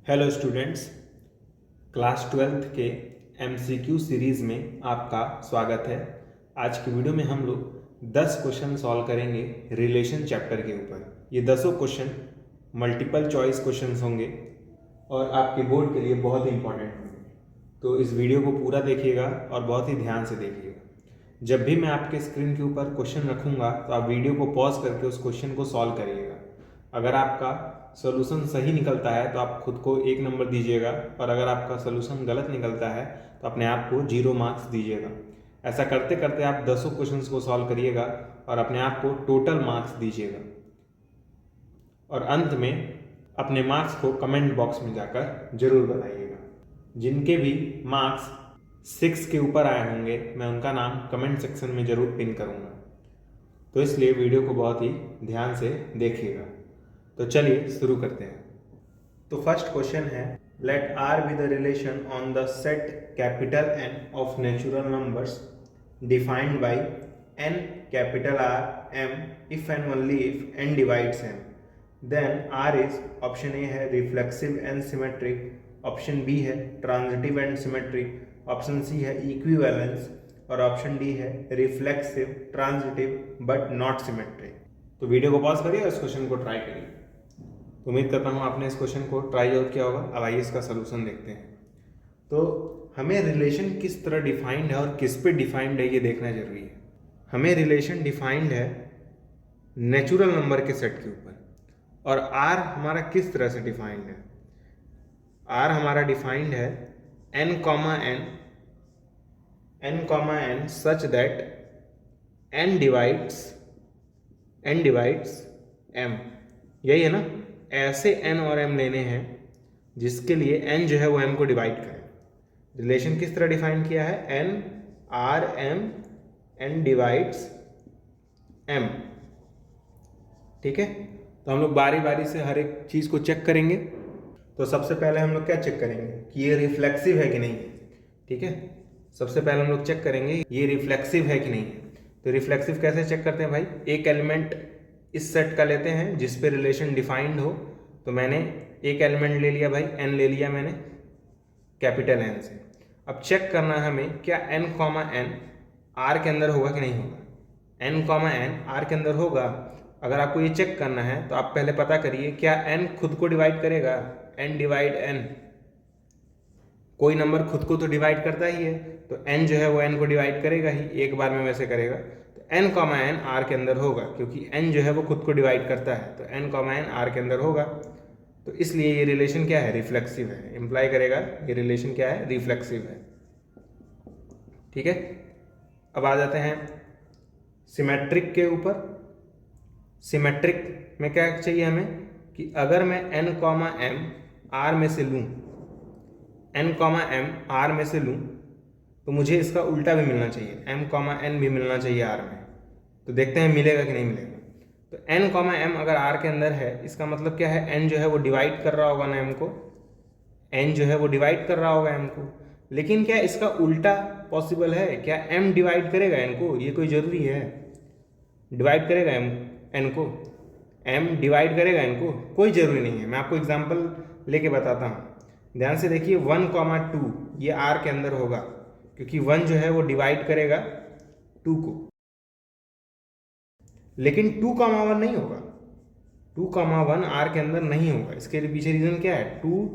Hello students, class 12th के MCQ series में आपका स्वागत है। आज की वीडियो में हम लोग 10 क्वेश्चन सॉल्व करेंगे रिलेशन चैप्टर के ऊपर। ये 10 क्वेश्चन मल्टीपल चॉइस क्वेश्चंस होंगे और आपके बोर्ड के लिए बहुत ही इंपॉर्टेंट होंगे। तो इस वीडियो को पूरा देखिएगा और बहुत ही ध्यान से देखिएगा। जब भी मैं आपके स्क्रीन के ऊपर क्वेश्चन रखूँगा तो आप वीडियो को पॉज करके उस क्वेश्चन को सॉल्व करिएगा। अगर आपका सोल्यूशन सही निकलता है तो आप खुद को 1 नंबर दीजिएगा और अगर आपका सोल्यूशन गलत निकलता है तो अपने आप को 0 मार्क्स दीजिएगा। ऐसा करते करते आप 10 क्वेश्चंस को सॉल्व करिएगा और अपने आप को टोटल मार्क्स दीजिएगा और अंत में अपने मार्क्स को कमेंट बॉक्स में जाकर जरूर बताइएगा। जिनके भी मार्क्स 6 के ऊपर आए होंगे मैं उनका नाम कमेंट सेक्शन में जरूर पिन करूँगा। तो इसलिए वीडियो को बहुत ही ध्यान से देखिएगा। तो चलिए शुरू करते हैं। तो फर्स्ट क्वेश्चन है, let R be the relation on the set capital N of natural numbers defined by n capital R m if and only if n divides m. Then R is, option A है reflexive and symmetric, option B है transitive and symmetric, option C है equivalence और option D है reflexive transitive but not symmetric. तो video को pause करिए और इस क्वेश्चन को ट्राई करिए। उम्मीद करता हूँ आपने इस क्वेश्चन को ट्राई आउट किया होगा। अब आइए इसका सलूशन देखते हैं। तो हमें रिलेशन किस तरह डिफाइंड है और किस पे डिफाइंड है ये देखना जरूरी है। हमें रिलेशन डिफाइंड है नेचुरल नंबर के सेट के ऊपर और आर हमारा किस तरह से डिफाइंड है। आर हमारा डिफाइंड है N comma N such that N divides M. यही है ना, ऐसे n और m लेने हैं जिसके लिए n जो है वो m को डिवाइड करे। रिलेशन किस तरह डिफाइन किया है, n r m n divides m। ठीक है, तो हम लोग बारी बारी से हर एक चीज को चेक करेंगे। तो सबसे पहले हम लोग क्या चेक करेंगे कि ये रिफ्लेक्सिव है कि नहीं है। ठीक है, सबसे पहले हम लोग चेक करेंगे ये रिफ्लेक्सिव है कि नहीं है। तो रिफ्लेक्सिव कैसे चेक करते हैं भाई, एक एलिमेंट इस सेट का लेते हैं जिस पे रिलेशन डिफाइंड हो। तो मैंने एक एलिमेंट ले लिया भाई, n ले लिया मैंने कैपिटल N से। अब चेक करना है हमें क्या n कॉमा n r के अंदर होगा कि नहीं होगा। n कॉमा n r के अंदर होगा। अगर आपको ये चेक करना है तो आप पहले पता करिए क्या n खुद को डिवाइड करेगा, n डिवाइड n। कोई नंबर खुद को तो डिवाइड करता ही है, तो n जो है वो n को डिवाइड करेगा ही, एक बार में वैसे करेगा। तो n कॉमा n r के अंदर होगा क्योंकि n जो है वो खुद को डिवाइड करता है, तो n कॉमा n r के अंदर होगा। तो इसलिए ये रिलेशन क्या है, रिफ्लेक्सिव है। इंप्लाई करेगा ये रिलेशन क्या है, रिफ्लेक्सिव है। ठीक है, अब आ जाते हैं सिमेट्रिक के ऊपर। सिमेट्रिक में क्या चाहिए हमें कि अगर मैं n कॉमा m r में से लूँ, n कॉमा m r में से लूँ तो मुझे इसका उल्टा भी मिलना चाहिए, m कॉमा n भी मिलना चाहिए r में। तो देखते हैं मिलेगा कि नहीं मिलेगा। तो n कॉमा m अगर r के अंदर है, इसका मतलब क्या है, n जो है वो डिवाइड कर रहा होगा ना m को, n जो है वो डिवाइड कर रहा होगा m को। लेकिन क्या इसका उल्टा पॉसिबल है, क्या m डिवाइड करेगा n को, ये कोई ज़रूरी है। डिवाइड करेगा n को, m डिवाइड करेगा n को, कोई ज़रूरी नहीं है। मैं आपको एग्जाम्पल लेके बताता हूँ, ध्यान से देखिए। 1 कॉमा 2 ये r के अंदर होगा क्योंकि 1 जो है वो डिवाइड करेगा 2 को, लेकिन 2 कॉमा 1 नहीं होगा। 2 कॉमा 1 r के अंदर नहीं होगा। इसके पीछे रीजन क्या है, 2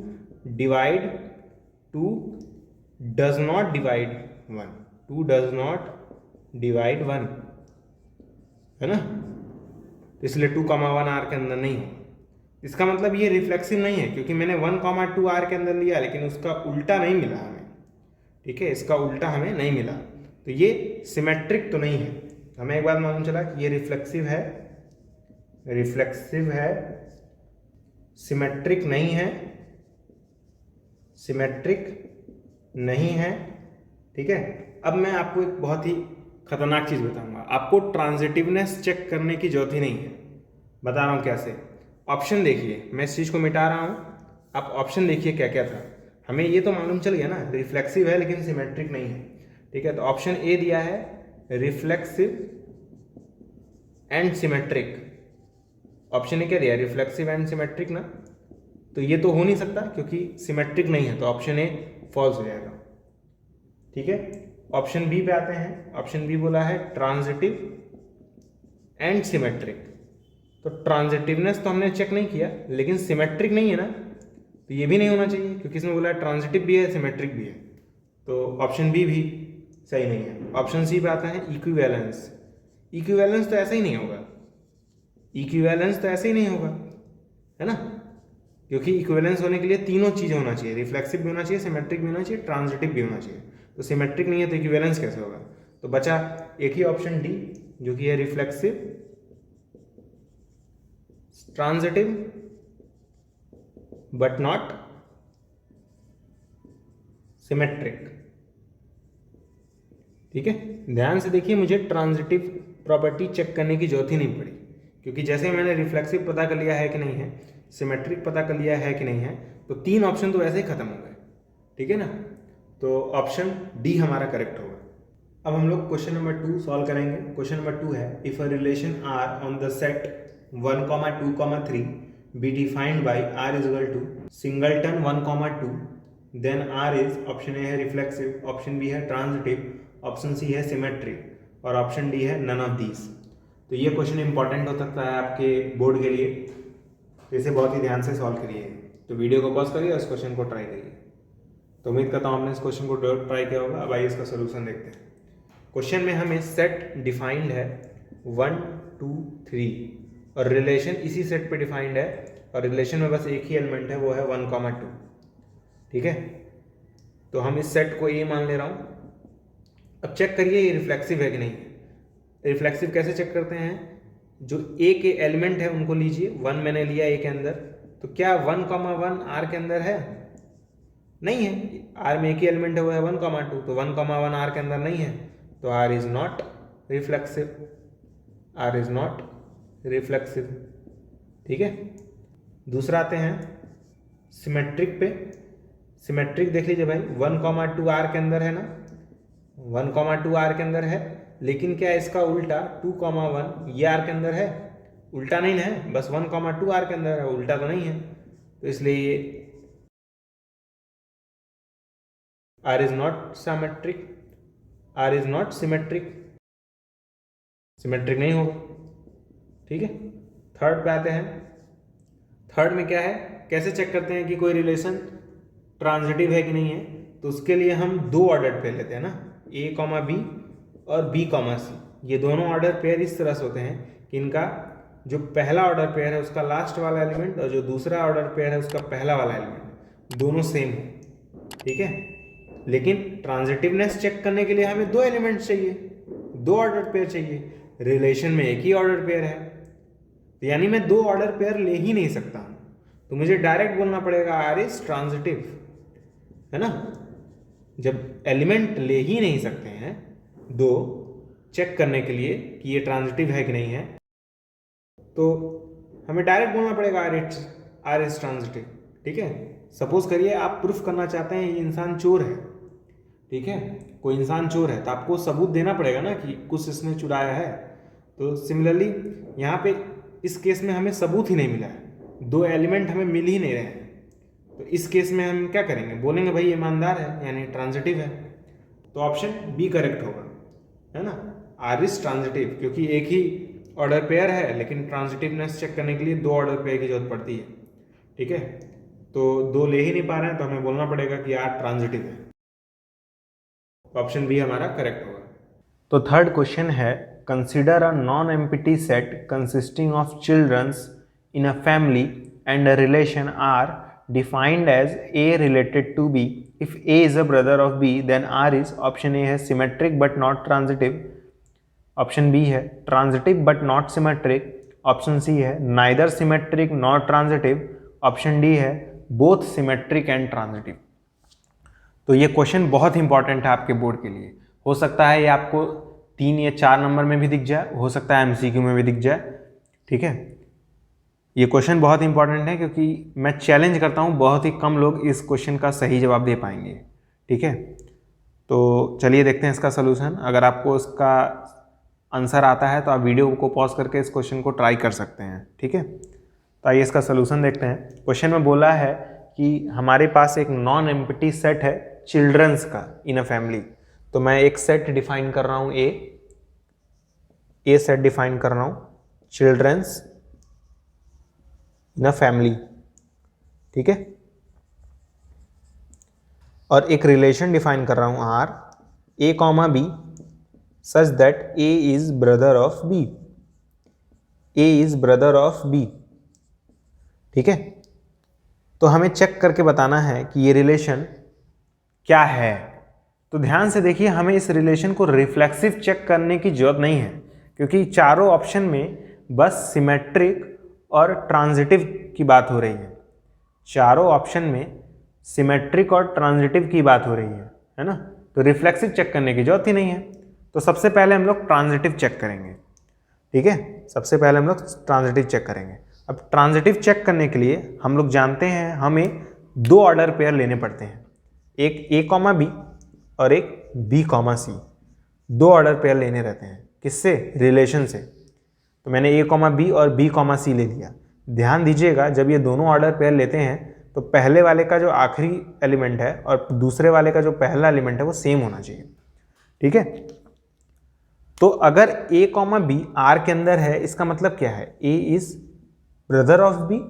does not divide 1, 2 does not divide 1 है ना, तो इसलिए 2 कॉमा 1 r के अंदर नहीं होगा। इसका मतलब ये रिफ्लेक्सिव नहीं है क्योंकि मैंने 1 कॉमा 2 r के अंदर लिया लेकिन उसका उल्टा नहीं मिला हमें। ठीक है, इसका उल्टा हमें नहीं मिला, तो ये सिमेट्रिक तो नहीं है। हमें एक बात मालूम चला कि ये रिफ्लेक्सिव है, सिमेट्रिक नहीं है, सिमेट्रिक नहीं है। ठीक है, अब मैं आपको एक बहुत ही खतरनाक चीज़ बताऊंगा। आपको ट्रांजिटिवनेस चेक करने की जरूरत ही नहीं है। बता रहा हूँ कैसे। ऑप्शन देखिए, मैं इस चीज़ को मिटा रहा हूँ, आप ऑप्शन देखिए क्या क्या था। हमें ये तो मालूम चल गया ना, रिफ्लेक्सिव है लेकिन सिमेट्रिक नहीं है। ठीक है, तो ऑप्शन ए दिया है reflexive and symmetric. Option A क्या दिया, रिफ्लेक्सिव एंड सिमेट्रिक ना। तो ये तो हो नहीं सकता क्योंकि सिमेट्रिक नहीं है, तो ऑप्शन ए फॉल्स हो जाएगा। ठीक है, ऑप्शन बी पे आते हैं। ऑप्शन बी बोला है ट्रांजिटिव एंड सिमेट्रिक। तो ट्रांजिटिवनेस तो हमने चेक नहीं किया, लेकिन सिमेट्रिक नहीं है ना, तो ये भी नहीं होना चाहिए क्योंकि इसमें बोला है ट्रांजिटिव भी है सिमेट्रिक भी है, तो ऑप्शन बी भी सही नहीं है। ऑप्शन सी पे आता है इक्विवेलेंस। इक्विवेलेंस तो ऐसा ही नहीं होगा, इक्विवेलेंस तो ऐसे ही नहीं होगा, है ना, क्योंकि इक्विवेलेंस होने के लिए तीनों चीज़ होना चाहिए, रिफ्लेक्सिव भी होना चाहिए, सिमेट्रिक भी होना चाहिए, ट्रांजिटिव भी होना चाहिए। तो सिमेट्रिक नहीं है तो इक्विवेलेंस कैसे होगा? तो बचा एक ही ऑप्शन डी जो कि है reflexive, transitive but not symmetric. ठीक है, ध्यान से देखिए, मुझे ट्रांजिटिव प्रॉपर्टी चेक करने की जरूरत ही नहीं पड़ी क्योंकि जैसे मैंने रिफ्लेक्सिव पता कर लिया है कि नहीं है, सिमेट्रिक पता कर लिया है कि नहीं है, तो तीन ऑप्शन तो वैसे ही खत्म हो गए। ठीक है ना, तो ऑप्शन डी हमारा करेक्ट होगा। अब हम लोग क्वेश्चन नंबर 2 सॉल्व करेंगे। क्वेश्चन नंबर 2 है if a relation R on the set 1, 2, 3 B defined by R is equal to singleton 1, 2 then R is, option A है रिफ्लेक्सिव, ऑप्शन बी है transitive, option C है symmetric और option D है none of these. तो ये question important हो सकता है आपके बोर्ड के लिए, तो इसे बहुत ही ध्यान से सॉल्व करिए। तो वीडियो को पॉज करिए और इस क्वेश्चन को ट्राई करिए। तो उम्मीद करता हूँ आपने इस क्वेश्चन को ट्राई किया होगा। अब आइए इसका सोल्यूशन देखते हैं। क्वेश्चन में हमें सेट डिफाइंड है 1, 2, 3 और रिलेशन इसी सेट पे डिफाइंड है और रिलेशन में बस एक ही एलिमेंट है, वो है 1, 2। ठीक है, तो हम इस सेट को ए मान ले रहा हूँ। अब चेक करिए ये रिफ्लेक्सिव है कि नहीं है। रिफ्लेक्सिव कैसे चेक करते हैं? जो ए के एलिमेंट है उनको लीजिए, 1 मैंने लिया ए के अंदर, तो क्या 1, 1 आर के अंदर है? नहीं है, आर में एक ही एलिमेंट है वो है 1, 2, तो 1, 1 आर के अंदर नहीं है, तो R is not reflexive, R is not reflexive. ठीक है, दूसरा आते हैं सिमेट्रिक पे। सिमेट्रिक देख लीजिए भाई, 1, 2 आर के अंदर है ना, 1, 2 आर के अंदर है, लेकिन क्या इसका उल्टा 2, 1 ये आर के अंदर है? उल्टा नहीं है, बस 1, 2 आर के अंदर है, उल्टा तो नहीं है, तो इसलिए ये R is not symmetric, R is not symmetric, symmetric नहीं होगा। ठीक है, थर्ड पे आते हैं। थर्ड में क्या है, कैसे चेक करते हैं कि कोई रिलेशन ट्रांजिटिव है कि नहीं है? तो उसके लिए हम दो ऑर्डर पेयर लेते हैं ना, ए, बी और बी, सी। ये दोनों ऑर्डर पेयर इस तरह से होते हैं कि इनका जो पहला ऑर्डर पेयर है उसका लास्ट वाला एलिमेंट और जो दूसरा ऑर्डर पेयर है उसका पहला वाला एलिमेंट दोनों सेम हो। ठीक है, लेकिन ट्रांजिटिवनेस चेक करने के लिए हमें दो एलिमेंट चाहिए, दो ऑर्डर पेयर चाहिए। रिलेशन में एक ही ऑर्डर पेयर है, तो यानी मैं दो ऑर्डर पेयर ले ही नहीं सकता, तो मुझे डायरेक्ट बोलना पड़ेगा आर इज ट्रांजिटिव, है ना। जब एलिमेंट ले ही नहीं सकते हैं दो चेक करने के लिए कि ये ट्रांजिटिव है कि नहीं है, तो हमें डायरेक्ट बोलना पड़ेगा आर इज ट्रांजिटिव। ठीक है, सपोज करिए आप प्रूफ करना चाहते हैं ये इंसान चोर है। ठीक है, कोई इंसान चोर है तो आपको सबूत देना पड़ेगा ना कि कुछ इसने चुराया है। तो सिमिलरली यहाँ पे इस केस में हमें सबूत ही नहीं मिला है, दो एलिमेंट हमें मिल ही नहीं रहे हैं, तो इस केस में हम क्या करेंगे? बोलेंगे भाई ईमानदार है यानी ट्रांजिटिव है। तो ऑप्शन बी करेक्ट होगा, है ना, आर इज ट्रांजिटिव, क्योंकि एक ही ऑर्डर पेयर है लेकिन ट्रांजिटिवनेस चेक करने के लिए दो ऑर्डर पेयर की जरूरत पड़ती है। ठीक है, तो दो ले ही नहीं पा रहे हैं तो हमें बोलना पड़ेगा कि आर ट्रांजिटिव है। ऑप्शन बी हमारा करेक्ट होगा। तो थर्ड क्वेश्चन है consider a non empty set consisting of childrens in a family and a relation R defined as A related to B. If A is a brother of B, then R is, option A है symmetric but not transitive, option B है transitive but not symmetric, option C है neither symmetric nor transitive, option D है both symmetric and transitive। तो ये question बहुत important है आपके board के लिए। हो सकता है ये आपको 3 या 4 नंबर में भी दिख जाए, हो सकता है MCQ में भी दिख जाए। ठीक है, ये क्वेश्चन बहुत इंपॉर्टेंट है क्योंकि मैं चैलेंज करता हूँ बहुत ही कम लोग इस क्वेश्चन का सही जवाब दे पाएंगे। ठीक है, तो चलिए देखते हैं इसका सलूशन। अगर आपको इसका आंसर आता है तो आप वीडियो को पॉज करके इस क्वेश्चन को ट्राई कर सकते हैं। ठीक है, तो आइए इसका सोल्यूशन देखते हैं। क्वेश्चन में बोला है कि हमारे पास एक नॉन एम्प्टी सेट है चिल्ड्रंस का इन अ फैमिली। तो मैं एक सेट डिफाइन कर रहा हूं, ए सेट डिफाइन कर रहा हूं, चिल्ड्रंस इन अ फैमिली, ठीक है। और एक रिलेशन डिफाइन कर रहा हूं R, A comma B such that A is brother of B, A is brother of B, ठीक है। तो हमें चेक करके बताना है कि ये रिलेशन क्या है। तो ध्यान से देखिए, हमें इस रिलेशन को रिफ्लेक्सिव चेक करने की जरूरत नहीं है, क्योंकि चारों ऑप्शन में बस सिमेट्रिक और ट्रांजिटिव की बात हो रही है। चारों ऑप्शन में सिमेट्रिक और ट्रांजिटिव की बात हो रही है ना। तो रिफ्लेक्सिव चेक करने की जरूरत ही नहीं है। तो सबसे पहले हम लोग ट्रांजिटिव चेक करेंगे, ठीक है। सबसे पहले हम लोग ट्रांजिटिव चेक करेंगे। अब ट्रांजिटिव चेक करने के लिए हम लोग जानते हैं हमें दो ऑर्डर पेयर लेने पड़ते हैं, एक ए कॉमा बी और एक बी कॉमा सी। दो ऑर्डर पेयर लेने रहते हैं, किससे? रिलेशन से। तो मैंने ए कॉमा बी और बी कॉमा सी ले लिया। ध्यान दीजिएगा, जब ये दोनों ऑर्डर पेयर लेते हैं तो पहले वाले का जो आखिरी एलिमेंट है और दूसरे वाले का जो पहला एलिमेंट है वो सेम होना चाहिए, ठीक है। तो अगर ए कॉमा बी आर के अंदर है, इसका मतलब क्या है? ए इज ब्रदर ऑफ बी।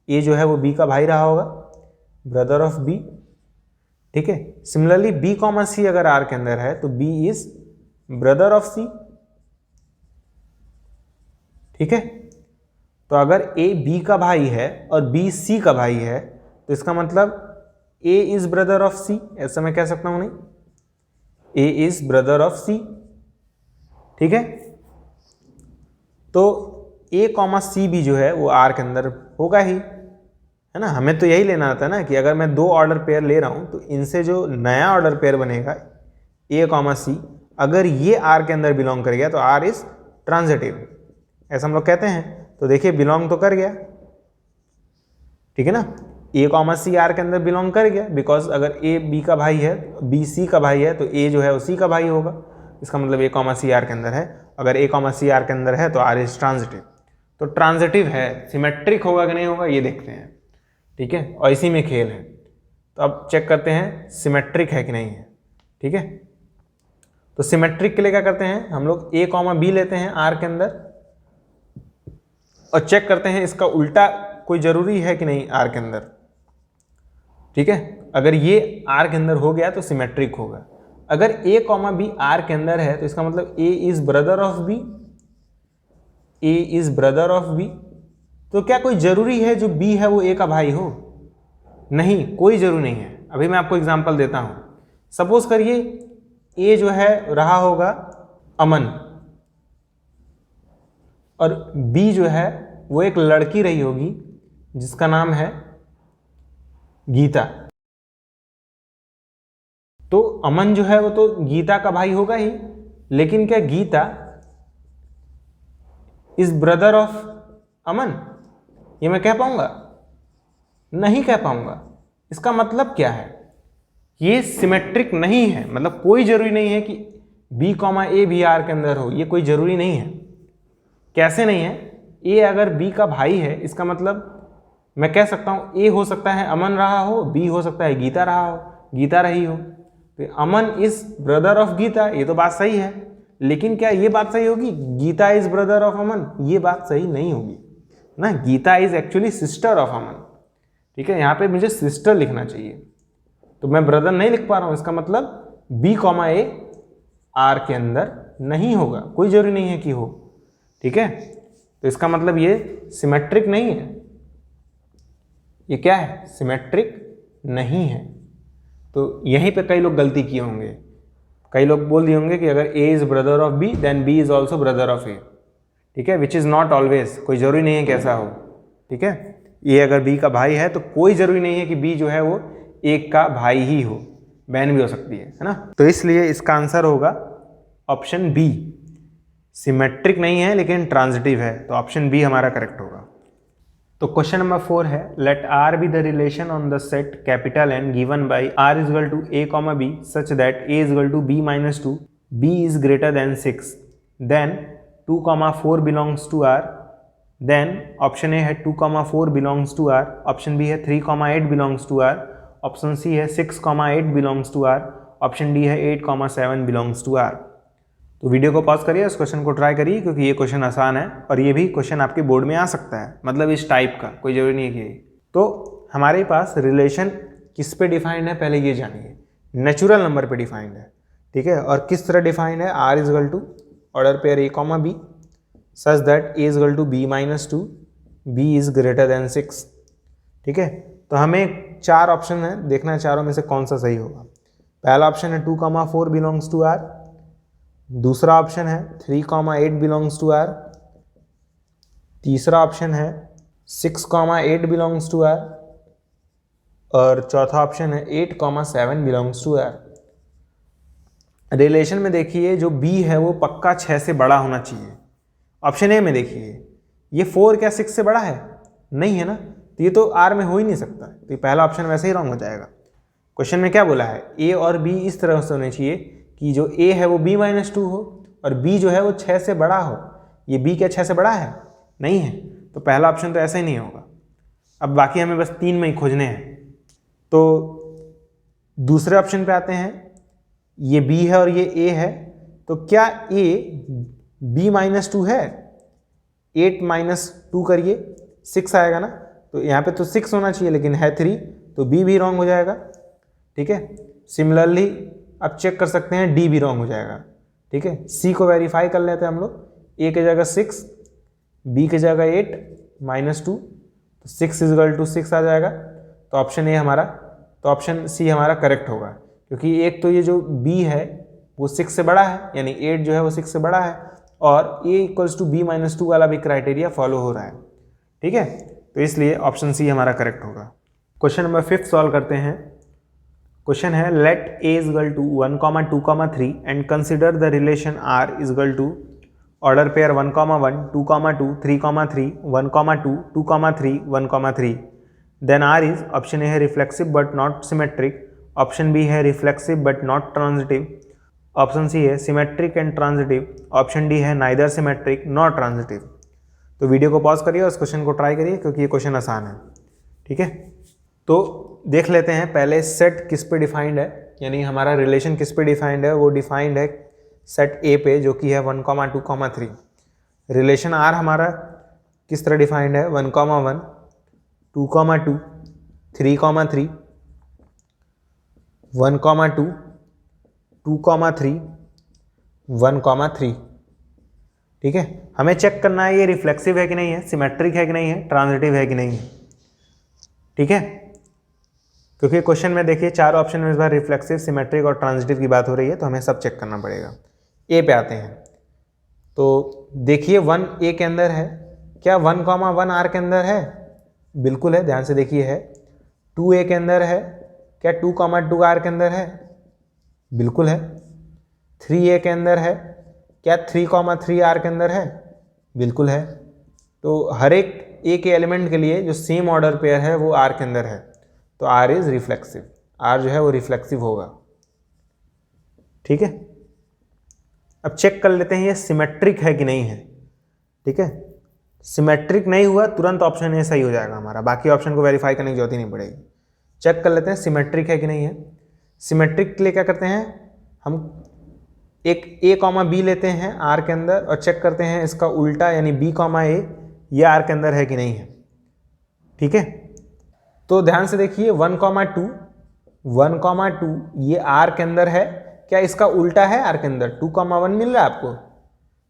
ए जो है वो बी का भाई रहा होगा, ब्रदर ऑफ बी, ठीक है। सिमिलरली बी कॉमा सी अगर आर के अंदर है तो बी इज ब्रदर ऑफ सी, ठीक है। तो अगर ए बी का भाई है और बी सी का भाई है तो इसका मतलब ए इज ब्रदर ऑफ सी, ऐसा मैं कह सकता हूं नहीं, ए इज ब्रदर ऑफ सी, ठीक है। तो ए कॉमा सी भी जो है वो आर के अंदर होगा ही, है ना। हमें तो यही लेना आता है ना कि अगर मैं दो ऑर्डर पेयर ले रहा हूं तो इनसे जो नया ऑर्डर पेयर बनेगा ए कॉमा सी, अगर ये आर के अंदर बिलोंग कर गया तो आर इज ट्रांजिटिव, ऐसा हम लोग कहते हैं। तो देखिए बिलोंग तो कर गया, ठीक है ना। ए कॉमा सी आर के अंदर बिलोंग कर गया, बिकॉज अगर ए बी का भाई है, बी सी का भाई है, तो ए जो है उसी का भाई होगा। इसका मतलब ए कॉमा सी आर के अंदर है। अगर ए कॉमा सी आर के अंदर है तो आर इज ट्रांजिटिव। तो ट्रांजिटिव है, सिमेट्रिक होगा कि नहीं होगा ये देखते हैं, ठीक है। और इसी में खेल है। तो अब चेक करते हैं सिमेट्रिक है कि नहीं है, ठीक है। तो सिमेट्रिक के लिए क्या करते हैं हम लोग? ए कॉमा बी लेते हैं आर के अंदर और चेक करते हैं इसका उल्टा कोई जरूरी है कि नहीं आर के अंदर, ठीक है। अगर ये आर के अंदर हो गया तो सिमेट्रिक होगा। अगर ए कॉमा बी आर के अंदर है तो इसका मतलब a is brother of B, A is brother of b. तो क्या कोई जरूरी है जो बी है वो ए का भाई हो? नहीं, कोई जरूरी नहीं है। अभी मैं आपको एग्जांपल देता हूं। सपोज करिए ए जो है रहा होगा अमन और बी जो है वो एक लड़की रही होगी जिसका नाम है गीता। तो अमन जो है वो तो गीता का भाई होगा ही, लेकिन क्या Gita is brother of Aman? ये मैं कह पाऊंगा? नहीं कह पाऊंगा। इसका मतलब क्या है? ये सिमेट्रिक नहीं है। मतलब कोई जरूरी नहीं है कि बी कॉमा ए भी आर के अंदर हो, ये कोई जरूरी नहीं है। कैसे नहीं है? ए अगर बी का भाई है इसका मतलब मैं कह सकता हूं ए हो सकता है अमन रहा हो, बी हो सकता है गीता रहा हो, गीता रही हो। तो अमन इज ब्रदर ऑफ गीता, ये तो बात सही है। लेकिन क्या ये बात सही होगी Geeta is brother of Aman? ये बात सही नहीं होगी ना। Geeta is actually sister of Aman, ठीक है। यहाँ पे मुझे सिस्टर लिखना चाहिए, तो मैं ब्रदर नहीं लिख पा रहा हूं। इसका मतलब बी कॉमा ए आर के अंदर नहीं होगा, कोई जरूरी नहीं है कि हो, ठीक है। तो इसका मतलब ये सिमेट्रिक नहीं है। ये क्या है? सिमेट्रिक नहीं है। तो यहीं पे कई लोग गलती किए होंगे। कई लोग बोल दिए होंगे कि अगर a is brother of b then b is also brother of a, ठीक है, विच इज नॉट ऑलवेज। कोई जरूरी नहीं है कि ऐसा हो, ठीक है। ए अगर बी का भाई है तो कोई जरूरी नहीं है कि बी जो है वो ए का भाई ही हो, बहन भी हो सकती है ना। तो इसलिए इसका आंसर होगा ऑप्शन बी। सिमेट्रिक नहीं है लेकिन ट्रांजिटिव है, तो ऑप्शन बी हमारा करेक्ट होगा। तो क्वेश्चन नंबर 4 है, let R be the relation on the set capital N given by R is equal to A comma B such that A is equal to B minus 2, B is greater than 6, then 2, 4 belongs to R then option A है 2,4 belongs to R, option B है 3,8 belongs to R, option C है 6,8 belongs to R, option D है 8,7 belongs to R. तो video को pause करिए, इस question को try करिए क्योंकि ये क्वेश्चन आसान है और ये भी क्वेश्चन आपके बोर्ड में आ सकता है, मतलब इस टाइप का, कोई जरूरी नहीं है कि। तो हमारे पास रिलेशन किस पे डिफाइंड है पहले ये जानिए। नेचुरल नंबर पे डिफाइंड है, ठीक है। और किस तरह डिफाइंड है, R is equal to order pair A comma B such that A is equal to B minus 2, B is greater than 6, ठीक है। तो हमें 4 ऑप्शन है, देखना है चारों में से कौन सा सही होगा। पहला ऑप्शन है 2,4 बिलोंग्स टू आर, दूसरा ऑप्शन है 3,8 बिलोंग्स टू आर, तीसरा ऑप्शन है 6,8 बिलोंग्स टू आर और चौथा ऑप्शन है 8,7 बिलोंग्स टू आर। रिलेशन में देखिए जो बी है वो पक्का 6 से बड़ा होना चाहिए। ऑप्शन ए में देखिए ये 4 क्या 6 से बड़ा है, नहीं है ना, तो ये तो आर में हो ही नहीं सकता, तो ये पहला ऑप्शन वैसे ही रॉन्ग हो जाएगा। क्वेश्चन में क्या बोला है, ए और बी इस तरह से होने चाहिए कि जो ए है वो b-2 हो और b जो है वो 6 से बड़ा हो। ये b क्या 6 से बड़ा है, नहीं है, तो पहला ऑप्शन तो ऐसे ही नहीं होगा। अब बाकी हमें बस 3 में ही खोजने हैं। तो दूसरे ऑप्शन पे आते हैं, ये b है और ये a है, तो क्या a b-2 है, 8 - 2 करिए 6 आएगा ना, तो यहाँ पे तो 6 होना चाहिए लेकिन है 3, तो b भी रॉन्ग हो जाएगा, ठीक है। सिमिलरली अब चेक कर सकते हैं डी भी रॉन्ग हो जाएगा, ठीक है। सी को वेरीफाई कर लेते हैं हम लोग, ए की जगह 6, बी की जगह 8 - 2, तो 6 इज इक्वल टू 6 आ जाएगा। तो ऑप्शन ए हमारा, तो ऑप्शन सी हमारा करेक्ट होगा, क्योंकि एक तो ये जो बी है वो 6 से बड़ा है, यानी 8 जो है वो 6 से बड़ा है, और ए इक्वल्स टू b-2 वाला भी क्राइटेरिया फॉलो हो रहा है, ठीक है। तो इसलिए ऑप्शन सी हमारा करेक्ट होगा। क्वेश्चन नंबर 5 सॉल्व करते हैं। क्वेश्चन है let A is equal to 1, 2, 3 and consider the relation R is equal to order pair 1, 1, 2, 2, 3, 3, 1, 2, 2, 3, 1, 3। Then R is, option A है reflexive but not symmetric, option B है reflexive but not transitive, option C है symmetric and transitive, option D है neither symmetric not transitive. तो video को pause करिए और इस question को ट्राई करिए क्योंकि ये क्वेश्चन आसान है, ठीक है। तो देख लेते हैं पहले सेट किस पे डिफाइंड है, यानी हमारा रिलेशन किस पे डिफाइंड है। वो डिफाइंड है सेट ए पे जो कि है 1, 2, 3। रिलेशन आर हमारा किस तरह डिफाइंड है, 1, 1, 2, 2, 3, 3, 1, 2, 2, 3, 1, 3, ठीक है। हमें चेक करना है ये रिफ्लेक्सिव है कि नहीं है, सिमेट्रिक है कि नहीं है, ट्रांजिटिव है कि नहीं है, ठीक है। क्योंकि क्वेश्चन में देखिए 4 ऑप्शन में इस बार रिफ्लेक्सिव, सिमेट्रिक और ट्रांजिटिव की बात हो रही है, तो हमें सब चेक करना पड़ेगा। ए पे आते हैं, तो देखिए 1 ए के अंदर है, क्या 1, 1 आर के अंदर है, बिल्कुल है, ध्यान से देखिए है। 2 ए के अंदर है, क्या 2, 2 आर के अंदर है, बिल्कुल है। 3 ए के अंदर है, क्या 3, 3 आर के अंदर है, बिल्कुल है। तो हर एक ए के एलिमेंट के लिए जो सेम ऑर्डर पेयर है वो आर के अंदर है, तो आर इज रिफ्लेक्सिव, आर जो है वो रिफ्लेक्सिव होगा, ठीक है। अब चेक कर लेते हैं ये सिमेट्रिक है कि नहीं है, ठीक है। सिमेट्रिक नहीं हुआ तुरंत ऑप्शन ए सही हो जाएगा हमारा, बाकी ऑप्शन को वेरीफाई करने की जरूरत ही नहीं पड़ेगी। चेक कर लेते हैं सिमेट्रिक है कि नहीं है। सिमेट्रिक के लिए क्या करते हैं, हम एक ए कॉमा बी लेते हैं आर के अंदर और चेक करते हैं इसका उल्टा, यानी बी कॉमा ए ये आर के अंदर है कि नहीं है, ठीक है। तो ध्यान से देखिए 1, 2, 1, 2 ये आर के अंदर है, क्या इसका उल्टा है आर के अंदर, 2, 1 मिल रहा है आपको,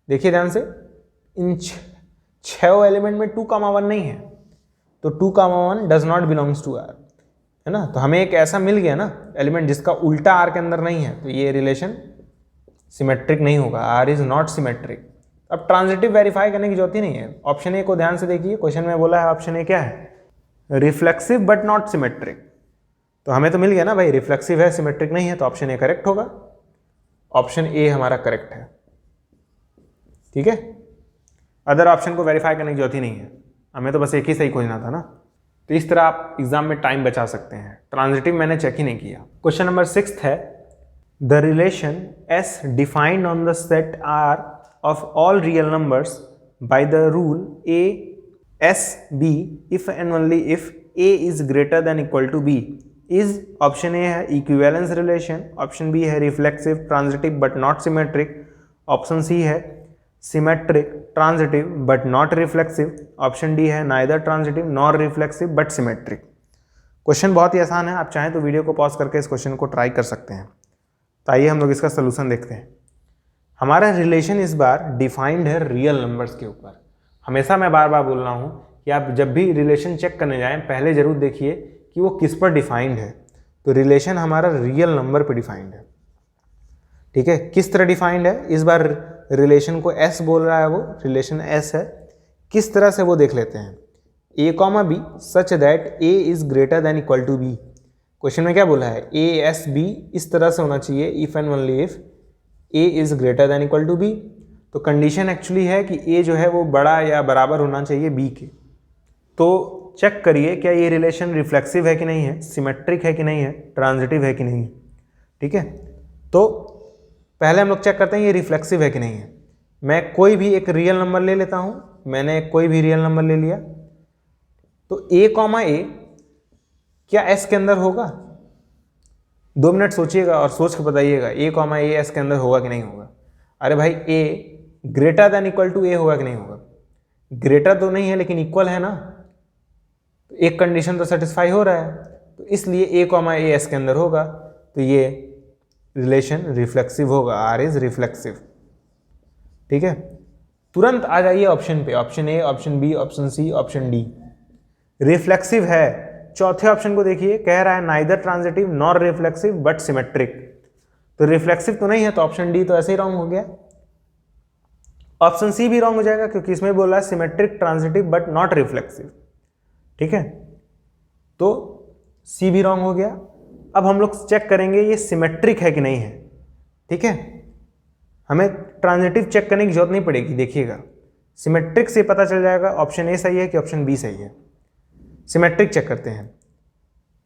देखिए ध्यान से, इन 6 एलिमेंट में 2, 1 नहीं है, तो 2, 1 does not belongs to R, है ना। तो हमें एक ऐसा मिल गया ना एलिमेंट जिसका उल्टा आर के अंदर नहीं है, तो ये रिलेशन सिमेट्रिक नहीं होगा, आर इज नॉट सिमेट्रिक। अब ट्रांजिटिव वेरीफाई करने की जरूरत ही नहीं है। ऑप्शन ए को ध्यान से देखिए, क्वेश्चन में बोला है ऑप्शन ए क्या है, रिफ्लेक्सिव बट नॉट सिमेट्रिक, तो हमें तो मिल गया ना भाई, रिफ्लेक्सिव है सिमेट्रिक नहीं है, तो ऑप्शन ए करेक्ट होगा, ऑप्शन ए हमारा करेक्ट है, ठीक है। अदर ऑप्शन को वेरीफाई करने की जरूरत ही नहीं है, हमें तो बस एक ही सही खोजना था ना। तो इस तरह आप एग्जाम में टाइम बचा सकते हैं। ट्रांजिटिव मैंने चेक ही नहीं किया। क्वेश्चन नंबर 6 है, the relation S defined on the set R of all real numbers by the rule a S b if and only if A is greater than equal to b is, option A है equivalence relation, option B है reflexive transitive but not symmetric, option C है symmetric transitive but not reflexive, option D है neither transitive nor reflexive but symmetric. Question बहुत ही आसान है, आप चाहें तो वीडियो को पॉज करके इस क्वेश्चन को ट्राई कर सकते हैं। तो आइए हम लोग इसका सोल्यूशन देखते हैं। हमारा रिलेशन इस बार डिफाइंड है रियल नंबर्स के ऊपर। हमेशा मैं बार बार बोल रहा हूँ कि आप जब भी रिलेशन चेक करने जाएं पहले जरूर देखिए कि वो किस पर डिफाइंड है। तो रिलेशन हमारा रियल नंबर पर डिफाइंड है, ठीक है। किस तरह डिफाइंड है, इस बार रिलेशन को एस बोल रहा है, वो रिलेशन एस है। किस तरह से वो देख लेते हैं, a comma B such that A is greater than equal to b. Question में क्या बोला है, ए एस बी इस तरह से होना चाहिए if and only if A is greater than equal to B. तो कंडीशन एक्चुअली है कि ए जो है वो बड़ा या बराबर होना चाहिए बी के। तो चेक करिए क्या ये रिलेशन रिफ्लेक्सिव है कि नहीं है, सिमेट्रिक है कि नहीं है, ट्रांजिटिव है कि नहीं है, ठीक है। तो पहले हम लोग चेक करते हैं ये रिफ्लेक्सिव है कि नहीं है। मैं कोई भी एक रियल नंबर ले लेता हूं, मैंने कोई भी रियल नंबर ले लिया। तो ए कॉमा ए क्या एस के अंदर होगा? 2 मिनट सोचिएगा और सोच के बताइएगा ए कॉमा ए एस के अंदर होगा कि नहीं होगा। अरे भाई ए ग्रेटर देन इक्वल टू ए होगा कि नहीं होगा? ग्रेटर तो नहीं है लेकिन इक्वल है ना, तो एक कंडीशन तो सेटिस्फाई हो रहा है, तो इसलिए ए कॉमा ए एस के अंदर होगा। तो ये रिलेशन रिफ्लेक्सिव होगा, आर इज रिफ्लेक्सिव, ठीक है। तुरंत आ जाइए ऑप्शन पे, option A, option B, option C, option D. Reflexive है, चौथे ऑप्शन को देखिए, कह रहा है neither transitive nor reflexive but symmetric. तो रिफ्लेक्सिव तो नहीं है, तो ऑप्शन डी तो ऐसे ही रॉन्ग हो गया। ऑप्शन सी भी रॉन्ग हो जाएगा क्योंकि इसमें बोला है symmetric transitive but not reflexive, ठीक है। तो सी भी रॉन्ग हो गया। अब हम लोग चेक करेंगे ये सिमेट्रिक है कि नहीं है, ठीक है। हमें ट्रांजिटिव चेक करने की जरूरत नहीं पड़ेगी, देखिएगा सिमेट्रिक से पता चल जाएगा ऑप्शन ए सही है कि ऑप्शन बी सही है। सिमेट्रिक चेक करते हैं,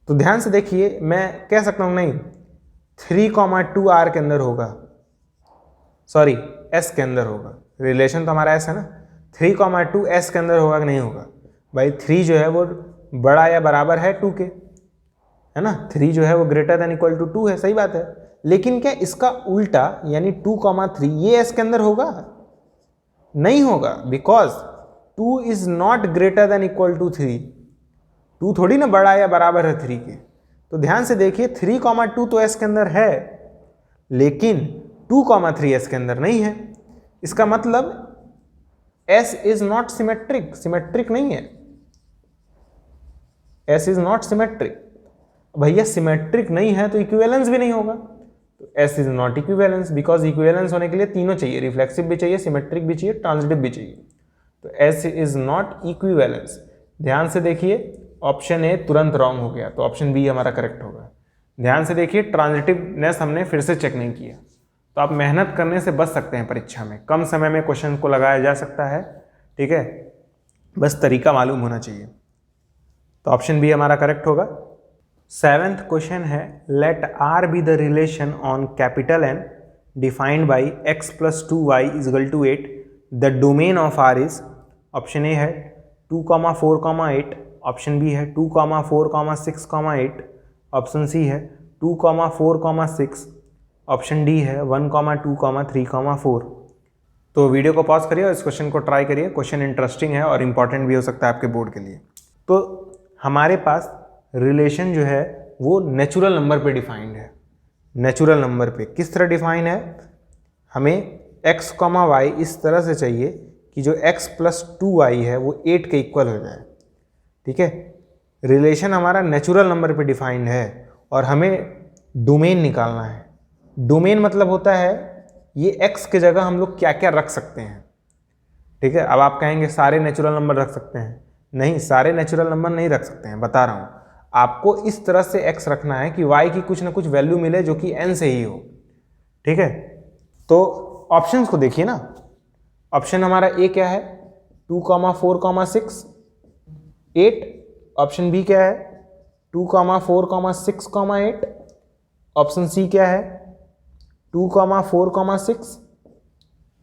तो ध्यान से देखिए, मैं कह सकता हूं नहीं 3,2 आर के अंदर होगा, सॉरी एस के अंदर होगा। रिलेशन तो हमारा एस है ना, 3,2 एस के अंदर होगा कि नहीं होगा? भाई 3 जो है वो बड़ा या बराबर है 2 के, है ना। 3 जो है वो ग्रेटर देन इक्वल टू 2 है, सही बात है। लेकिन क्या इसका उल्टा यानी 2,3 ये एस के अंदर होगा? नहीं होगा, because 2 is not greater than equal to 3। 2 थोड़ी ना बड़ा या बराबर है 3 के। तो ध्यान से देखिए 3,2 तो एस के अंदर है, लेकिन 2,3 एस के अंदर नहीं है। इसका मतलब S is not symmetric, symmetric नहीं है, एस इज नॉट सिमेट्रिक। भैया सिमेट्रिक नहीं है तो इक्विवेलेंस भी नहीं होगा। तो S is not equivalence, because equivalence होने के लिए तीनों चाहिए, रिफ्लेक्सिव भी चाहिए, सिमेट्रिक भी चाहिए, ट्रांजिटिव भी चाहिए। तो एस इज नॉट इक्विवेलेंस। ध्यान से देखिए, ऑप्शन ए तुरंत रॉन्ग हो गया, तो ऑप्शन बी हमारा करेक्ट होगा। ध्यान से देखिए, ट्रांजिटिवनेस हमने फिर से चेक नहीं किया। तो आप मेहनत करने से बच सकते हैं परीक्षा में, कम समय में क्वेश्चन को लगाया जा सकता है, ठीक है। बस तरीका मालूम होना चाहिए। तो ऑप्शन बी हमारा करेक्ट होगा। 7th क्वेश्चन है, let R be the relation on capital N defined by x + 2y = 8। The domain of R is, option A है 2,4,8, ऑप्शन बी है 2,4,6,8, ऑप्शन सी है 2,4,6, ऑप्शन डी है 1,2,3,4। तो वीडियो को pause करिए और इस क्वेश्चन को ट्राई करिए। क्वेश्चन इंटरेस्टिंग है और इंपॉर्टेंट भी हो सकता है आपके बोर्ड के लिए। तो हमारे पास रिलेशन जो है वो नेचुरल नंबर पे डिफाइंड है। नेचुरल नंबर पे किस तरह डिफाइन है, हमें x, y इस तरह से चाहिए कि जो x + 2y है वो 8 के इक्वल हो जाए, ठीक है। रिलेशन हमारा नेचुरल नंबर पे डिफाइंड है और हमें डोमेन निकालना है। डोमेन मतलब होता है ये x के जगह हम लोग क्या क्या रख सकते हैं, ठीक है। अब आप कहेंगे सारे नेचुरल नंबर रख सकते हैं, नहीं, सारे नेचुरल नंबर नहीं रख सकते हैं, बता रहा हूँ। आपको इस तरह से x रखना है कि y की कुछ ना कुछ वैल्यू मिले जो कि n से ही हो, ठीक है। तो ऑप्शंस को देखिए ना, ऑप्शन हमारा ए क्या है 2,4,6, 8, ऑप्शन बी क्या है 2,4,6,8, ऑप्शन सी क्या है 2,4,6,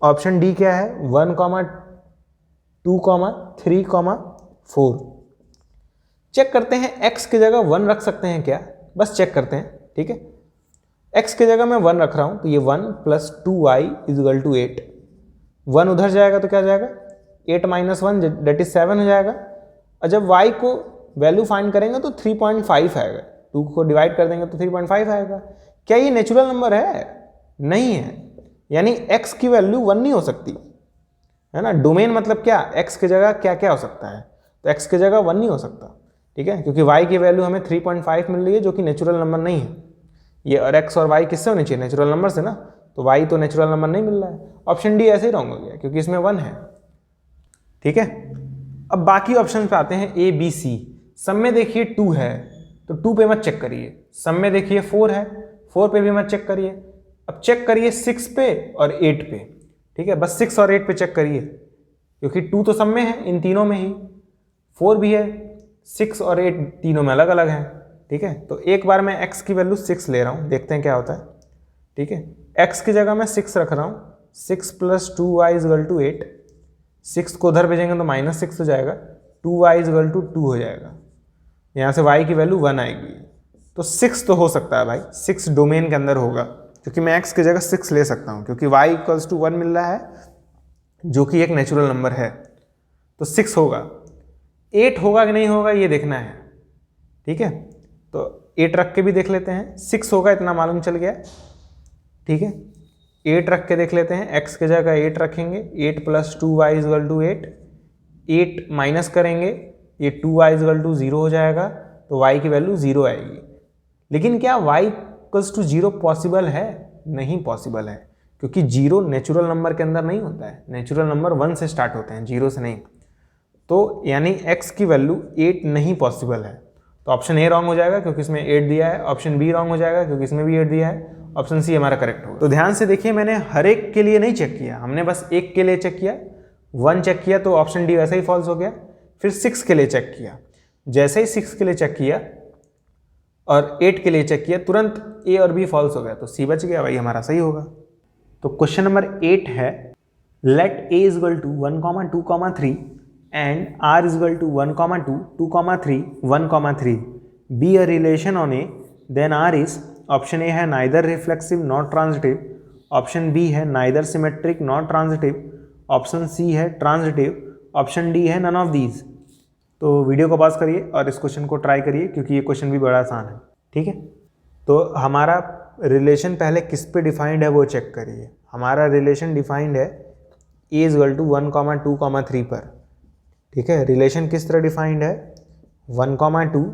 ऑप्शन डी क्या है 1,2,3,4। 4। चेक करते हैं x की जगह 1 रख सकते हैं क्या, बस चेक करते हैं, ठीक है। x की जगह मैं 1 रख रहा हूं, तो ये 1 + 2y = 8। 1 उधर जाएगा तो क्या जाएगा, 8 - 1 दैट इज 7 हो जाएगा। और जब y को वैल्यू फाइंड करेंगे तो 3.5 आएगा, 2 को डिवाइड कर देंगे तो 3.5 आएगा। क्या ये नेचुरल नंबर है? नहीं है, यानी x की वैल्यू 1 नहीं हो सकती, है ना। डोमेन मतलब क्या, x की जगह क्या क्या हो सकता है, तो x की जगह 1 नहीं हो सकता, ठीक है, क्योंकि y की वैल्यू हमें 3.5 मिल रही है जो कि नेचुरल नंबर नहीं है। ये और x और y किससे होने चाहिए, नेचुरल नंबर से ना, तो y तो नेचुरल नंबर नहीं मिल रहा है। ऑप्शन डी ऐसे ही रॉन्ग हो गया क्योंकि इसमें 1 है, ठीक है। अब बाकी ऑप्शन पे आते हैं, ए बी सी। सब में देखिए 2 है तो 2 पे मत चेक करिए, सब में देखिए 4 है, 4 पे भी मत चेक करिए। अब चेक करिए 6 पे और 8 पे, ठीक है, बस 6 और 8 पे चेक करिए, क्योंकि 2 तो सब में है, इन तीनों में ही 4 भी है, 6 और 8 तीनों में अलग अलग हैं, ठीक है। तो एक बार मैं x की वैल्यू 6 ले रहा हूँ, देखते हैं क्या होता है, ठीक है। x की जगह मैं 6 रख रहा हूँ, 6 + 2y = 8। 6 को उधर भेजेंगे तो -6 हो जाएगा, 2y = 2 हो जाएगा, यहाँ से y की वैल्यू 1 आएगी। तो 6 तो हो सकता है भाई, 6 डोमेन के अंदर होगा, क्योंकि मैं x की जगह 6 ले सकता हूँ, क्योंकि y = 1 मिल रहा है जो कि एक नेचुरल नंबर है, तो 6 होगा। 8 होगा कि नहीं होगा ये देखना है, ठीक है। तो 8 रख के भी देख लेते हैं, 6 होगा इतना मालूम चल गया, ठीक है। 8 रख के देख लेते हैं, x की जगह 8 रखेंगे, 8 + 2y = 8। 8 माइनस करेंगे, ये 2y = 0 हो जाएगा, तो y की वैल्यू 0 आएगी। लेकिन क्या y = 0 पॉसिबल है? नहीं पॉसिबल है, क्योंकि 0 नेचुरल नंबर के अंदर नहीं होता है, नेचुरल नंबर 1 से स्टार्ट होते हैं, 0 से नहीं। तो यानी x की वैल्यू 8 नहीं पॉसिबल है, तो ऑप्शन ए रॉन्ग हो जाएगा क्योंकि इसमें 8 दिया है, ऑप्शन बी रॉन्ग हो जाएगा क्योंकि इसमें भी 8 दिया है, ऑप्शन सी हमारा करेक्ट होगा। तो ध्यान से देखिए, मैंने हर एक के लिए नहीं चेक किया, हमने बस एक के लिए चेक किया, 1 चेक किया तो ऑप्शन डी वैसे ही फॉल्स हो गया। फिर 6 के लिए चेक किया, जैसे ही 6 के लिए चेक किया और 8 के लिए चेक किया, तुरंत ए और बी फॉल्स हो गया, तो सी बच गया, भाई हमारा सही होगा। तो क्वेश्चन नंबर 8 है, late a = 1, 2, 3 and r = 1, 2, 2, 3, 1, 3 be a relation on a, then r is, option A है neither reflexive not transitive, option B है neither symmetric not transitive, option C है transitive, ऑप्शन डी है none of these। तो video को pause करिए और इस question को ट्राई करिए, क्योंकि ये क्वेश्चन भी बड़ा आसान है, ठीक है। तो हमारा रिलेशन पहले किस पे डिफाइंड है वो चेक करिए। हमारा रिलेशन डिफाइंड है a = 1, 2, 3 पर, ठीक है। रिलेशन किस तरह डिफाइंड है, 1, 2,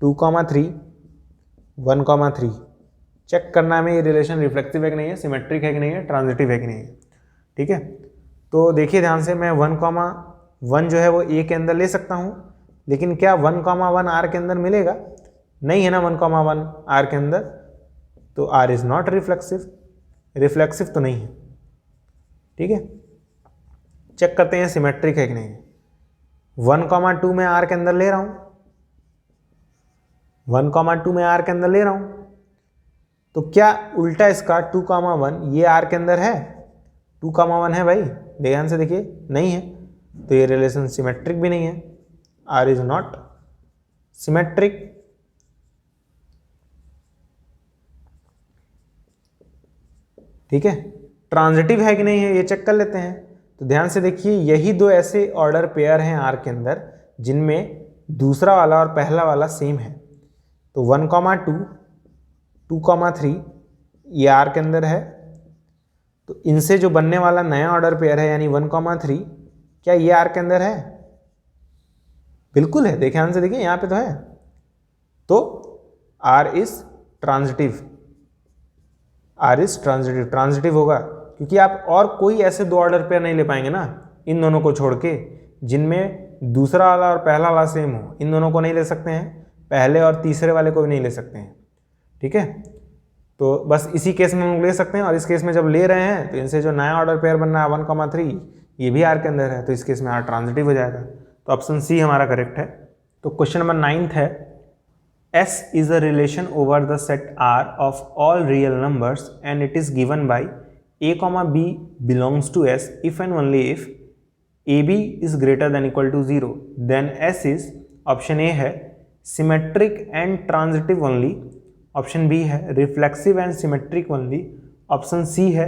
2, 3, 1, 3। चेक करना में ये रिलेशन रिफ्लेक्सिव है कि नहीं है, सिमेट्रिक है कि नहीं है, ट्रांजिटिव है कि नहीं है, ठीक है। तो देखिए ध्यान से, मैं 1, जो है वो a के अंदर ले सकता हूँ, लेकिन क्या 1, 1 r के अंदर मिलेगा? नहीं है ना 1, 1 r के अंदर, तो r is not reflexive, reflexive तो नहीं है, ठीक है। चेक करते हैं सिमेट्रिक है कि नहीं है। 1, 2 में r के अंदर ले रहा हूं, 1, 2 में r के अंदर ले रहा हूं, तो क्या उल्टा इसका 2, 1 ये r के अंदर है? 2, 1 है भाई, ध्यान से देखिए, नहीं है, तो ये रिलेशन सिमेट्रिक भी नहीं है, r इज नॉट सिमेट्रिक। ठीक है, ट्रांजिटिव है कि नहीं है ये चेक कर लेते हैं। तो ध्यान से देखिए, यही दो ऐसे ऑर्डर पेयर हैं आर के अंदर जिनमें दूसरा वाला और पहला वाला सेम है। तो 1, 2, 2, 3 ये आर के अंदर है, तो इनसे जो बनने वाला नया ऑर्डर पेयर है यानी 1, 3 क्या ये आर के अंदर है? बिल्कुल है, देखिए ध्यान से देखिए, यहाँ पे तो है, तो R is transitive, R is transitive, transitive होगा क्योंकि आप और कोई ऐसे दो ऑर्डर पेयर नहीं ले पाएंगे ना इन दोनों को छोड़ के जिनमें दूसरा वाला और पहला वाला सेम हो। इन दोनों को नहीं ले सकते हैं, पहले और तीसरे वाले को भी नहीं ले सकते हैं। ठीक है, तो बस इसी केस में हम ले सकते हैं, और इस केस में जब ले रहे हैं तो इनसे जो नया ऑर्डर पेयर बन रहा है 1, 3 ये भी आर के अंदर है, तो इस केस में आर ट्रांजिटिव हो जाएगा। तो ऑप्शन सी हमारा करेक्ट है। तो क्वेश्चन नंबर 9 है, S is a relation over the set R of all real numbers and it is given by a, b belongs to S if and only if a b is greater than equal to 0 then S is, option A है symmetric and transitive only, option B है reflexive and symmetric only, option C है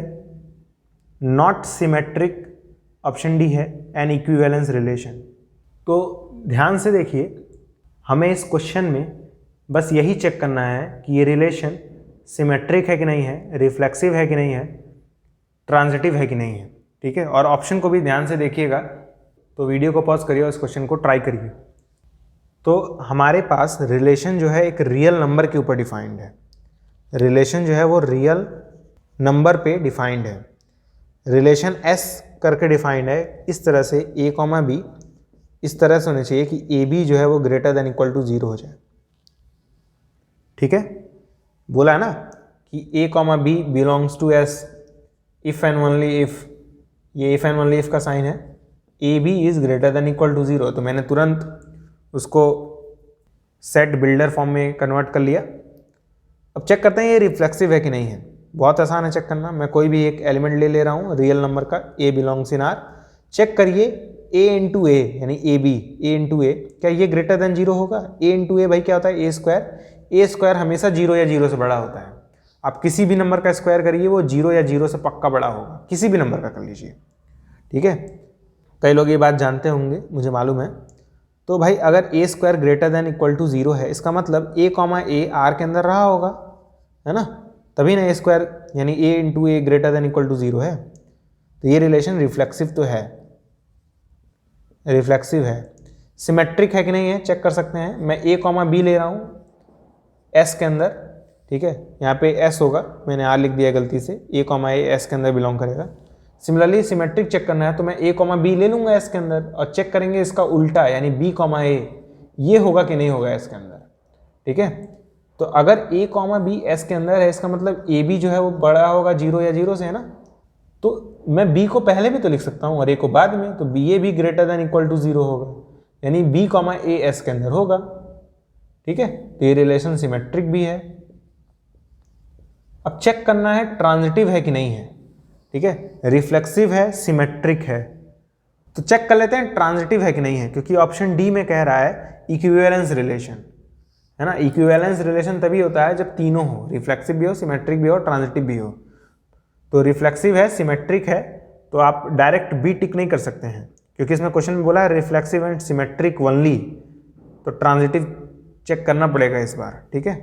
not symmetric, option D है an equivalence relation. तो ध्यान से देखिए, हमें इस क्वेश्चन में बस यही चेक करना है कि ये रिलेशन सिमेट्रिक है कि नहीं है, रिफ्लेक्सिव है कि नहीं है, ट्रांजिटिव है कि नहीं है, ठीक है। और ऑप्शन को भी ध्यान से देखिएगा, तो वीडियो को पॉज करिए और इस क्वेश्चन को ट्राई करिए। तो हमारे पास रिलेशन जो है एक रियल नंबर के ऊपर डिफाइंड है, रिलेशन जो है वो रियल नंबर पे डिफाइंड है। रिलेशन एस करके डिफाइंड है इस तरह से, ए कॉमा बी इस तरह से होने चाहिए कि ए बी जो है वो ग्रेटर देन इक्वल टू 0 हो जाए, ठीक है। बोला है ना कि a comma B belongs to S if and only if, ये इफ एंड ओनली इफ का साइन है, a b is greater than equal to 0, तो मैंने तुरंत उसको सेट बिल्डर फॉर्म में कन्वर्ट कर लिया। अब चेक करते हैं ये रिफ्लेक्सिव है कि नहीं है। बहुत आसान है चेक करना, मैं कोई भी एक एलिमेंट ले रहा हूँ रियल नंबर का, ए बिलोंग्स इन आर, चेक करिए ए इंटू ए यानी ए बी, ए इंटू ए, क्या ये ग्रेटर देन 0 होगा? ए इंटू ए भाई क्या होता है, ए स्क्वायर हमेशा 0 या 0 से बड़ा होता है। आप किसी भी नंबर का स्क्वायर करिए वो 0 या 0 से पक्का बड़ा होगा, किसी भी नंबर का कर लीजिए, ठीक है। कई लोग ये बात जानते होंगे, मुझे मालूम है। तो भाई अगर a square greater than equal to 0 है, इसका मतलब ए कॉमा ए आर के अंदर रहा होगा, है ना, तभी ना ए स्क्वायर यानी a into a greater than equal to 0 है। तो ये रिलेशन रिफ्लेक्सिव तो है, रिफ्लेक्सिव है। सिमेट्रिक है कि नहीं है चेक कर सकते हैं। मैं ए कॉमा बी ले रहा हूँ एस के अंदर, ठीक है, यहाँ पे एस होगा, मैंने आर लिख दिया गलती से, ए कॉमा ए एस के अंदर बिलोंग करेगा। सिमिलरली सिमेट्रिक चेक करना है तो मैं ए कॉमा बी ले लूँगा एस के अंदर और चेक करेंगे इसका उल्टा यानी बी कॉमा ए, ये होगा कि नहीं होगा एस के अंदर, ठीक है। तो अगर ए कॉमा बी एस के अंदर है, इसका मतलब ए बी जो है वो बड़ा होगा 0 या 0 से, है ना। तो मैं बी को पहले भी तो लिख सकता हूँ और ए को बाद में, तो बी ए भी ग्रेटर देन इक्वल टू 0 होगा, यानी बी कॉमा ए एस के अंदर होगा, ठीक है। तो ये रिलेशन सिमेट्रिक भी है। अब चेक करना है ट्रांजिटिव है कि नहीं है, ठीक है। रिफ्लेक्सिव है, सिमेट्रिक है, तो चेक कर लेते हैं ट्रांजिटिव है कि नहीं है, क्योंकि ऑप्शन डी में कह रहा है इक्विवेलेंस रिलेशन, है ना। इक्विवेलेंस रिलेशन तभी होता है जब तीनों हो, रिफ्लेक्सिव भी हो, सिमेट्रिक भी हो, ट्रांजिटिव भी हो। तो रिफ्लेक्सिव है, सिमेट्रिक है, तो आप डायरेक्ट बी टिक नहीं कर सकते हैं, क्योंकि इसमें क्वेश्चन में बोला है रिफ्लेक्सिव एंड सिमेट्रिक ओनली, तो ट्रांजिटिव चेक करना पड़ेगा इस बार, ठीक है।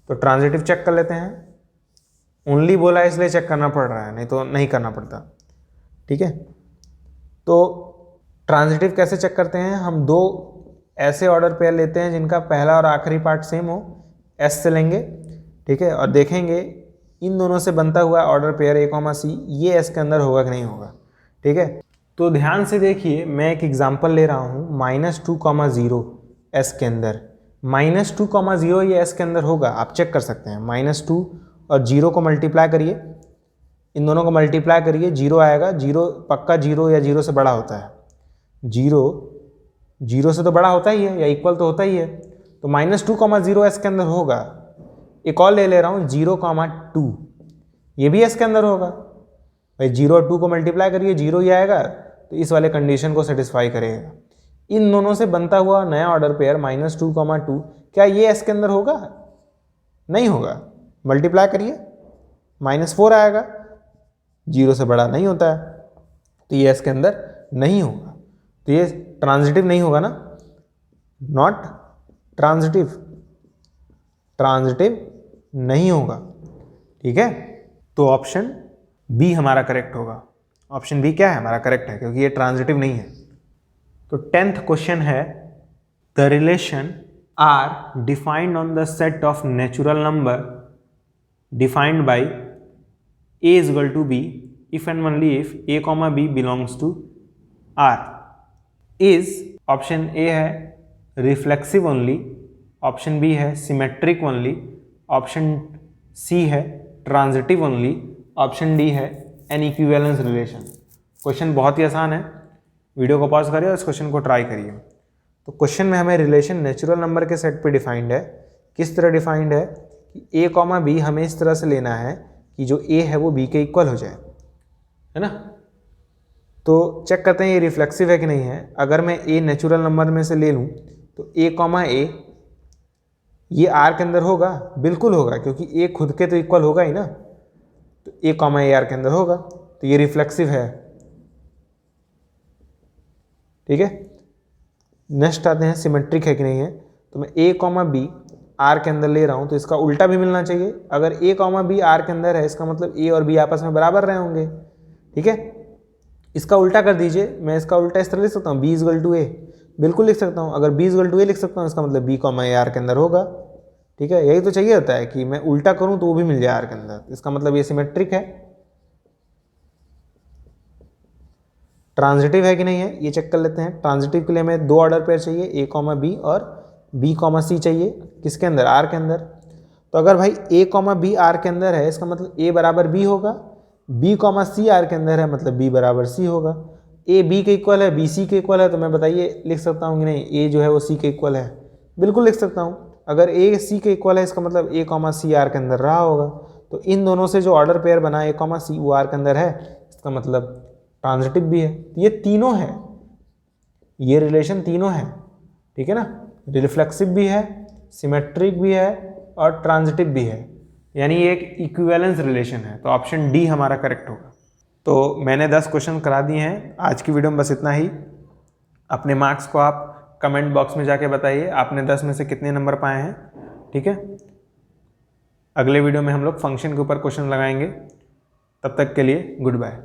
तो ट्रांजिटिव चेक कर लेते हैं, ओनली बोला है इसलिए चेक करना पड़ रहा है, नहीं तो नहीं करना पड़ता, ठीक है। तो ट्रांजिटिव कैसे चेक करते हैं, हम दो ऐसे ऑर्डर पेयर लेते हैं जिनका पहला और आखिरी पार्ट सेम हो, एस से लेंगे, ठीक है, और देखेंगे इन दोनों से बनता हुआ ऑर्डर पेयर ए कॉमा सी ये एस के अंदर होगा कि नहीं होगा, ठीक है। तो ध्यान से देखिए, मैं एक एग्जांपल ले रहा हूँ -2,0 एस के अंदर, -2,0 ये एस के अंदर होगा, आप चेक कर सकते हैं। -2 और 0 को मल्टीप्लाई करिए, इन दोनों को मल्टीप्लाई करिए, 0 आएगा, 0 पक्का 0 या 0 से बड़ा होता है, 0 से तो बड़ा होता ही है या इक्वल तो होता ही है, तो -2,0 एस के अंदर होगा। एक और ले रहा हूँ 0,2, ये भी एस के अंदर होगा भाई, 0 और 2 को मल्टीप्लाई करिए 0 ही आएगा, तो इस वाले कंडीशन को सेटिस्फाई करेगा। इन दोनों से बनता हुआ नया ऑर्डर पेयर -2,2, क्या ये एस के अंदर होगा? नहीं होगा, मल्टीप्लाई करिए -4 आएगा, 0 से बड़ा नहीं होता है, तो ये एस के अंदर नहीं होगा, तो ये ट्रांजिटिव नहीं होगा ना, नॉट ट्रांजिटिव, ट्रांजिटिव नहीं होगा, ठीक है। तो ऑप्शन बी हमारा करेक्ट होगा। ऑप्शन बी क्या है हमारा करेक्ट है, क्योंकि ये ट्रांजिटिव नहीं है। तो 10th क्वेश्चन है, the relation R defined on the set of natural number defined by A is equal to B if and only if A comma B belongs to R is, option A है reflexive only, option B है symmetric only, option C है transitive only, option D है an equivalence relation. Question बहुत ही आसान है, video को pause करिए और इस क्वेश्चन को ट्राई करिए। तो क्वेश्चन में हमें रिलेशन नेचुरल नंबर के सेट पे डिफाइंड है। किस तरह डिफाइंड है कि ए कॉमा बी हमें इस तरह से लेना है कि जो ए है वो बी के इक्वल हो जाए, है ना। तो चेक करते हैं ये रिफ्लेक्सिव है कि नहीं है। अगर मैं ए नेचुरल नंबर में से ले लूँ तो ए कॉमा ए ये आर के अंदर होगा, बिल्कुल होगा, क्योंकि ए खुद के तो इक्वल होगा ही ना, तो ए कॉमा ए आर के अंदर होगा, तो ये रिफ्लेक्सिव है। ठीक है, नेक्स्ट आते हैं सिमेट्रिक है कि नहीं है। तो मैं ए कॉमा बी आर के अंदर ले रहा हूँ तो इसका उल्टा भी मिलना चाहिए। अगर ए कॉमा बी आर के अंदर है इसका मतलब ए और बी आपस में बराबर रहे होंगे। ठीक है, इसका उल्टा कर दीजिए। मैं इसका उल्टा इस तरह लिख सकता हूँ, बी इजगल टू ए, बिल्कुल लिख सकता हूँ। अगर बी इजगल टू ए लिख सकता हूँ इसका मतलब बी कॉमा ए आर के अंदर होगा। ठीक है, यही तो चाहिए होता है कि मैं उल्टा करूँ तो वो भी मिल जाए आर के अंदर, इसका मतलब ये सिमेट्रिक है। ट्रांजिटिव है कि नहीं है ये चेक कर लेते हैं। ट्रांजिटिव के लिए हमें दो ऑर्डर पेयर चाहिए, ए कॉमा बी और बी कॉमा सी चाहिए, किसके अंदर, आर के अंदर। तो अगर भाई ए कॉमा बी आर के अंदर है इसका मतलब ए बराबर बी होगा, बी कॉमा सी आर के अंदर है मतलब बी बराबर सी होगा। ए बी के इक्वल है, बी सी के इक्वल है, तो मैं बताइए लिख सकता हूँ कि नहीं ए जो है वो सी के इक्वल है, बिल्कुल लिख सकता हूँ। अगर ए सी के इक्वल है इसका मतलब ए कॉमा सी आर के अंदर रहा होगा। तो इन दोनों से जो ऑर्डर पेयर बना ए कॉमा सी वो आर के अंदर है, इसका मतलब ट्रांजिटिव भी है। ये तीनों है, ये रिलेशन तीनों है। ठीक है ना, रिफ्लेक्सिव भी है, सिमेट्रिक भी है और ट्रांजिटिव भी है, यानी ये एक इक्विवेलेंस रिलेशन है। तो ऑप्शन डी हमारा करेक्ट होगा। तो मैंने 10 क्वेश्चन करा दिए हैं। आज की वीडियो में बस इतना ही। अपने मार्क्स को आप कमेंट बॉक्स में जाके बताइए आपने 10 में से कितने नंबर पाए हैं। ठीक है, अगले वीडियो में हम लोग फंक्शन के ऊपर क्वेश्चन लगाएंगे। तब तक के लिए गुड बाय।